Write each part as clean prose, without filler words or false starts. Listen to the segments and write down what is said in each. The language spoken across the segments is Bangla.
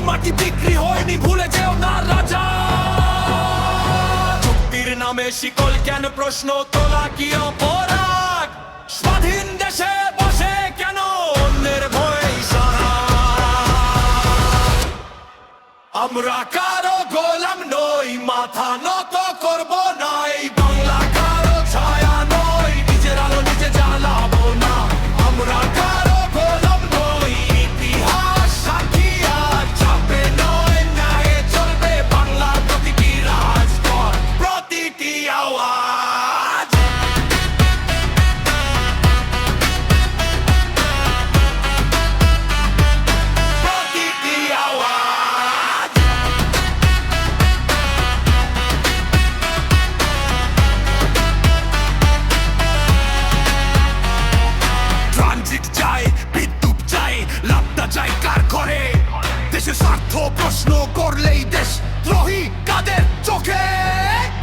মাটি বিক্রি হয়নি, ভুলে যেও না রাজা। চুক্তির নামে শিকল কেন, প্রশ্ন তোলা কি অপরাধ? স্বাধীন দেশে বসে কেন অন্যের ভয়ে সারা? আমরা কারো গোলাম নই, মাথা নত করব না। এই বাংলা কারো ছায়া নয়, নিজের আলো নিজে জ্বালাবো না। আমরা কারো গোলাম নই, ইতিহাস সাক্ষী আজ চাপে নয়, ন্যায়ে চলবে বাংলার প্রতিটি রাজপথ, প্রতিটি আওয়াজ। প্রতিটি আওয়াজ। ট্রানজিট চাই, বিদ্যুৎ চাই, লাভটা চাই কার করে? দেশের স্বার্থ প্রশ্ন করলেই দেশ দ্রোহী কাদের চোখে?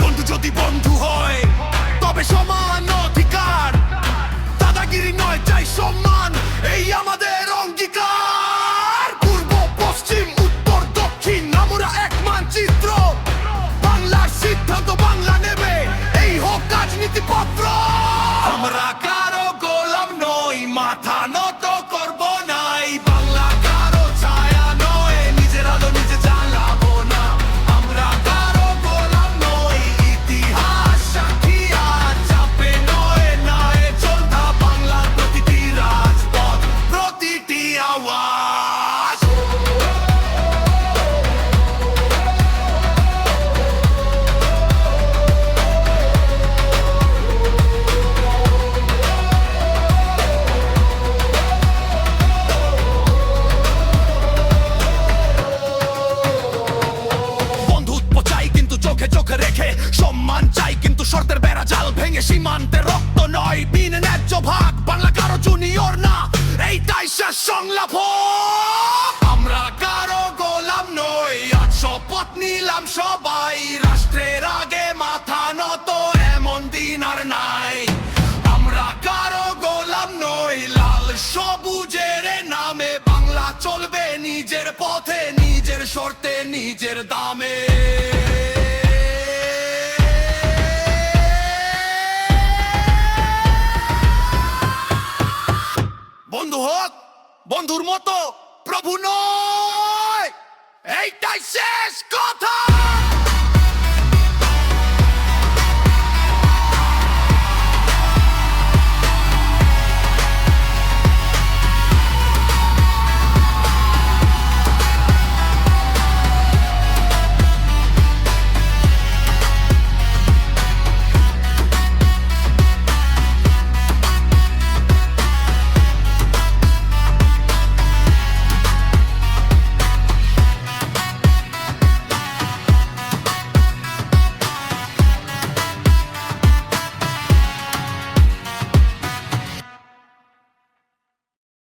বন্ধু যদি বন্ধু হয় তবে সমান অধিকার, দাদাগিরি নয়, চাই সম্মান, এই আমাদের অঙ্গীকার। পূর্ব পশ্চিম উত্তর দক্ষিণ আমরা এক মানচিত্র, বাংলার সিদ্ধান্ত বাংলা নেবে, এই হোক রাজনীতিপত্র। আমরা কারো গোলাম নই, মাথা নত করব না। এই বাংলা কারো ছায়া নয়, নিজের আলো নিজে জ্বালাবো না। আমরা কারো গোলাম নই, ইতিহাস সাক্ষী আজ চাপে নয়, ন্যায়ে চলতা বাংলার প্রতিটি রাজপথ, প্রতিটি আওয়াজ। বন্ধুত্ব চাই কিন্তু চোখে চোখে রেখে, সম্মান চাই কিন্তু শর্তের বেড়া জাল ভেঙে। সীমান্তে রক্ত নয়, বিন ন্যায্য ভাগ, বাংলা কারো জুনিয়র না, এইটাই শেষ সংলাপ হোক। আমরা কারো গোলাম নই, আজ শপথ নিলাম সবাই, রাষ্ট্রের আগে মাথা নত, এমন দিন আর নাই। আমরা কারো গোলাম নই, লাল সবুজের নামে বাংলা চলবে নিজের পথে, নিজের শর্তে নিজের দামে। বন্ধু হোক বন্ধুর মতো, প্রভু নয়, এইটাই শেষ কথা।